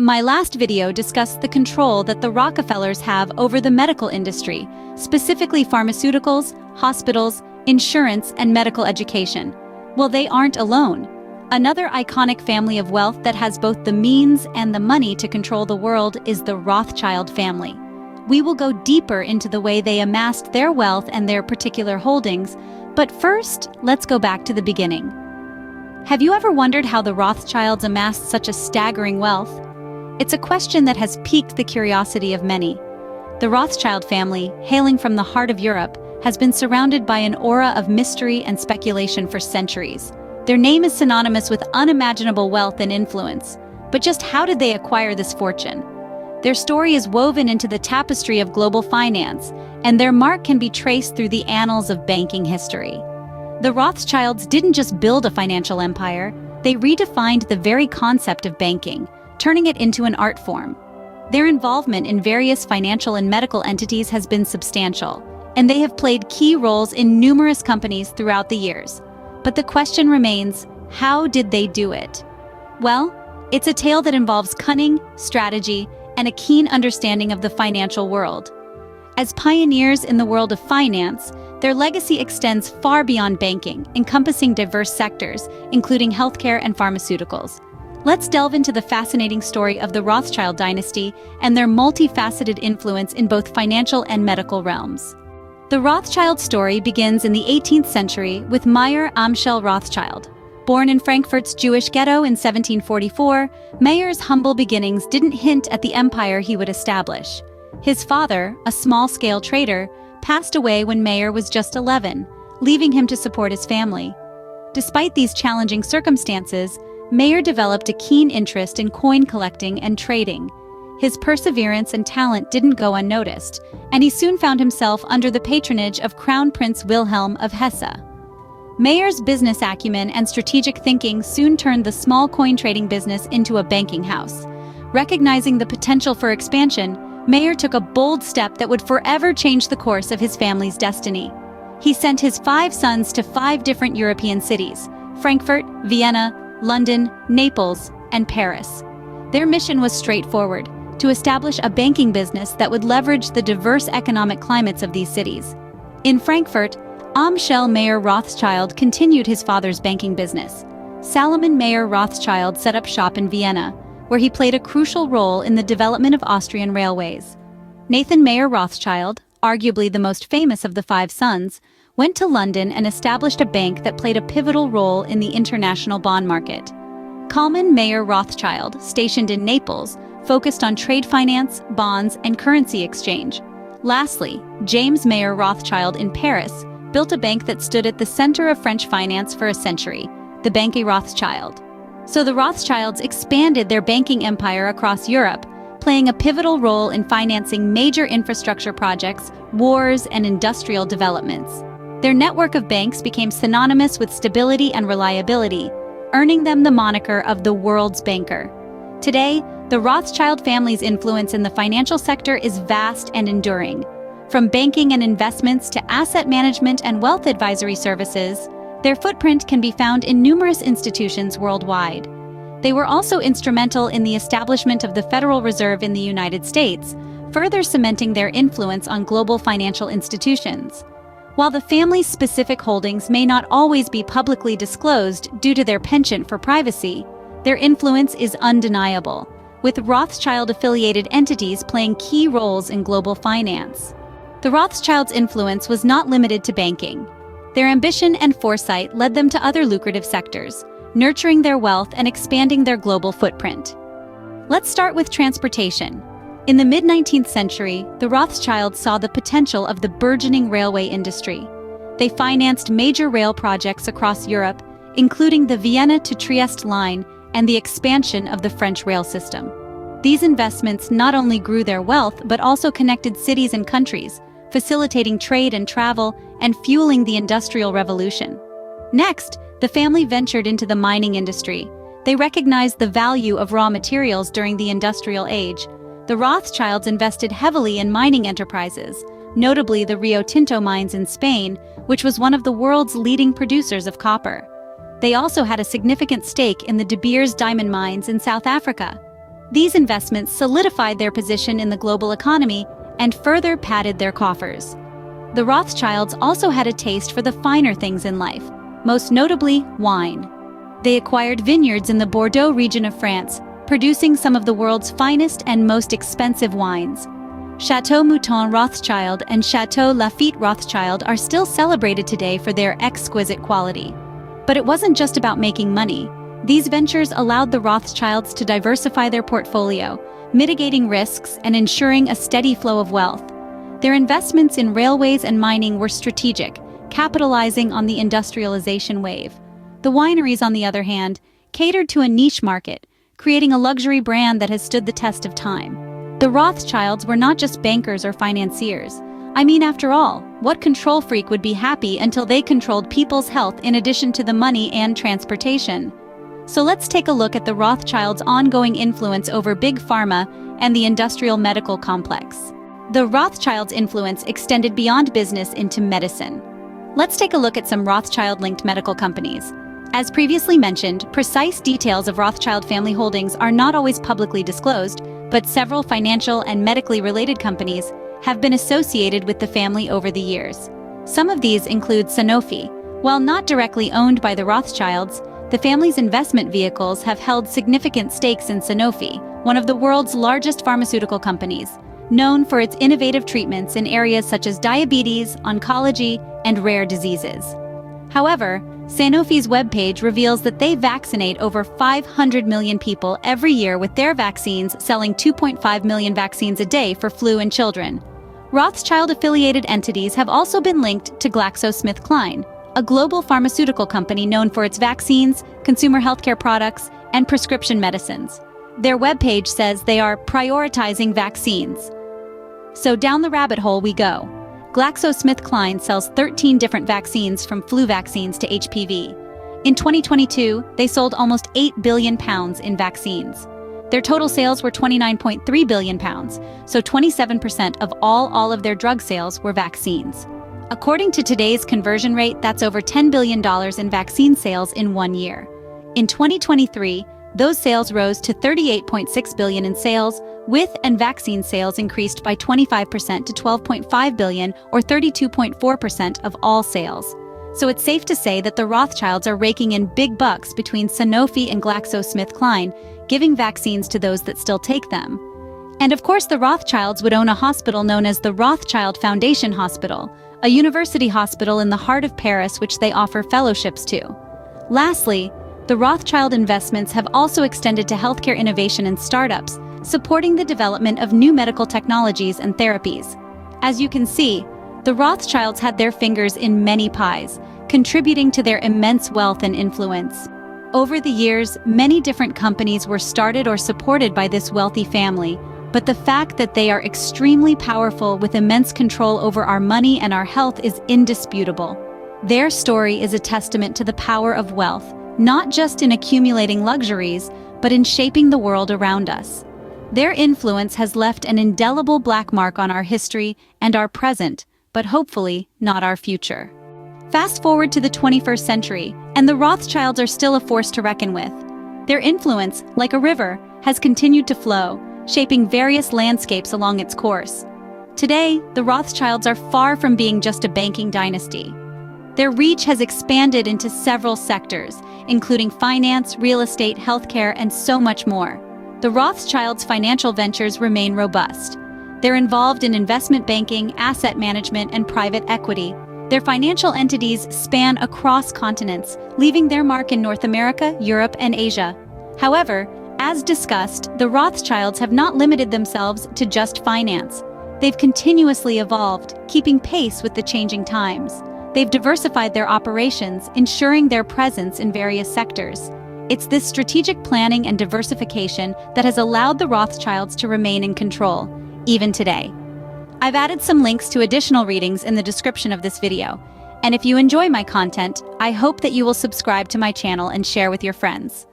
My last video discussed the control that the Rockefellers have over the medical industry, specifically pharmaceuticals, hospitals, insurance, and medical education. Well, they aren't alone. Another iconic family of wealth that has both the means and the money to control the world is the Rothschild family. We will go deeper into the way they amassed their wealth and their particular holdings, but first, let's go back to the beginning. Have you ever wondered how the Rothschilds amassed such a staggering wealth? It's a question that has piqued the curiosity of many. The Rothschild family, hailing from the heart of Europe, has been surrounded by an aura of mystery and speculation for centuries. Their name is synonymous with unimaginable wealth and influence. But just how did they acquire this fortune? Their story is woven into the tapestry of global finance, and their mark can be traced through the annals of banking history. The Rothschilds didn't just build a financial empire, they redefined the very concept of banking, turning it into an art form. Their involvement in various financial and medical entities has been substantial, and they have played key roles in numerous companies throughout the years. But the question remains, how did they do it? Well, it's a tale that involves cunning, strategy, and a keen understanding of the financial world. As pioneers in the world of finance, their legacy extends far beyond banking, encompassing diverse sectors, including healthcare and pharmaceuticals. Let's delve into the fascinating story of the Rothschild dynasty and their multifaceted influence in both financial and medical realms. The Rothschild story begins in the 18th century with Mayer Amschel Rothschild. Born in Frankfurt's Jewish ghetto in 1744, Mayer's humble beginnings didn't hint at the empire he would establish. His father, a small-scale trader, passed away when Mayer was just 11, leaving him to support his family. Despite these challenging circumstances, Mayer developed a keen interest in coin collecting and trading. His perseverance and talent didn't go unnoticed, and he soon found himself under the patronage of Crown Prince Wilhelm of Hesse. Mayer's business acumen and strategic thinking soon turned the small coin trading business into a banking house. Recognizing the potential for expansion, Mayer took a bold step that would forever change the course of his family's destiny. He sent his 5 sons to 5 different European cities: Frankfurt, Vienna, London, Naples, and Paris. Their mission was straightforward: to establish a banking business that would leverage the diverse economic climates of these cities. In Frankfurt, Amschel Mayer Rothschild continued his father's banking business. Salomon Mayer Rothschild set up shop in Vienna, where he played a crucial role in the development of Austrian railways. Nathan Mayer Rothschild, arguably the most famous of the 5 sons, went to London and established a bank that played a pivotal role in the international bond market. Kalman Mayer Rothschild, stationed in Naples, focused on trade finance, bonds, and currency exchange. Lastly, James Mayer Rothschild in Paris built a bank that stood at the center of French finance for a century, the Banque Rothschild. So the Rothschilds expanded their banking empire across Europe, playing a pivotal role in financing major infrastructure projects, wars, and industrial developments. Their network of banks became synonymous with stability and reliability, earning them the moniker of the world's banker. Today, the Rothschild family's influence in the financial sector is vast and enduring. From banking and investments to asset management and wealth advisory services, their footprint can be found in numerous institutions worldwide. They were also instrumental in the establishment of the Federal Reserve in the United States, further cementing their influence on global financial institutions. While the family's specific holdings may not always be publicly disclosed due to their penchant for privacy, their influence is undeniable, with Rothschild-affiliated entities playing key roles in global finance. The Rothschilds' influence was not limited to banking. Their ambition and foresight led them to other lucrative sectors, nurturing their wealth and expanding their global footprint. Let's start with transportation. In the mid-19th century, the Rothschilds saw the potential of the burgeoning railway industry. They financed major rail projects across Europe, including the Vienna to Trieste line and the expansion of the French rail system. These investments not only grew their wealth but also connected cities and countries, facilitating trade and travel and fueling the Industrial Revolution. Next, the family ventured into the mining industry. They recognized the value of raw materials during the Industrial Age. The Rothschilds invested heavily in mining enterprises, notably the Rio Tinto mines in Spain, which was one of the world's leading producers of copper. They also had a significant stake in the De Beers diamond mines in South Africa. These investments solidified their position in the global economy and further padded their coffers. The Rothschilds also had a taste for the finer things in life, most notably wine. They acquired vineyards in the Bordeaux region of France, producing some of the world's finest and most expensive wines. Chateau Mouton Rothschild and Chateau Lafite Rothschild are still celebrated today for their exquisite quality. But it wasn't just about making money. These ventures allowed the Rothschilds to diversify their portfolio, mitigating risks and ensuring a steady flow of wealth. Their investments in railways and mining were strategic, capitalizing on the industrialization wave. The wineries, on the other hand, catered to a niche market, creating a luxury brand that has stood the test of time. The Rothschilds were not just bankers or financiers. I mean, after all, what control freak would be happy until they controlled people's health in addition to the money and transportation? So let's take a look at the Rothschilds' ongoing influence over Big Pharma and the industrial medical complex. The Rothschilds' influence extended beyond business into medicine. Let's take a look at some Rothschild-linked medical companies. As previously mentioned, precise details of Rothschild family holdings are not always publicly disclosed, but several financial and medically related companies have been associated with the family over the years. Some of these include Sanofi. While not directly owned by the Rothschilds, the family's investment vehicles have held significant stakes in Sanofi, one of the world's largest pharmaceutical companies, known for its innovative treatments in areas such as diabetes, oncology, and rare diseases. However, Sanofi's webpage reveals that they vaccinate over 500 million people every year with their vaccines, selling 2.5 million vaccines a day for flu in children. Rothschild-affiliated entities have also been linked to GlaxoSmithKline, a global pharmaceutical company known for its vaccines, consumer healthcare products, and prescription medicines. Their webpage says they are prioritizing vaccines. So down the rabbit hole we go. GlaxoSmithKline sells 13 different vaccines, from flu vaccines to HPV. In 2022, they sold almost £8 billion in vaccines. Their total sales were £29.3 billion, so 27% of all of their drug sales were vaccines. According to today's conversion rate, that's over $10 billion in vaccine sales in 1 year. In 2023, those sales rose to $38.6 billion in sales, with and vaccine sales increased by 25% to $12.5 billion, or 32.4% of all sales. So it's safe to say that the Rothschilds are raking in big bucks between Sanofi and GlaxoSmithKline, giving vaccines to those that still take them. And of course, the Rothschilds would own a hospital known as the Rothschild Foundation Hospital, a university hospital in the heart of Paris which they offer fellowships to. Lastly, the Rothschild investments have also extended to healthcare innovation and startups, supporting the development of new medical technologies and therapies. As you can see, the Rothschilds had their fingers in many pies, contributing to their immense wealth and influence. Over the years, many different companies were started or supported by this wealthy family, but the fact that they are extremely powerful with immense control over our money and our health is indisputable. Their story is a testament to the power of wealth, not just in accumulating luxuries, but in shaping the world around us. Their influence has left an indelible black mark on our history and our present, but hopefully not our future. Fast forward to the 21st century, and the Rothschilds are still a force to reckon with. Their influence, like a river, has continued to flow, shaping various landscapes along its course. Today, the Rothschilds are far from being just a banking dynasty. Their reach has expanded into several sectors, including finance, real estate, healthcare, and so much more. The Rothschilds' financial ventures remain robust. They're involved in investment banking, asset management, and private equity. Their financial entities span across continents, leaving their mark in North America, Europe, and Asia. However, as discussed, the Rothschilds have not limited themselves to just finance. They've continuously evolved, keeping pace with the changing times. They've diversified their operations, ensuring their presence in various sectors. It's this strategic planning and diversification that has allowed the Rothschilds to remain in control, even today. I've added some links to additional readings in the description of this video, and if you enjoy my content, I hope that you will subscribe to my channel and share with your friends.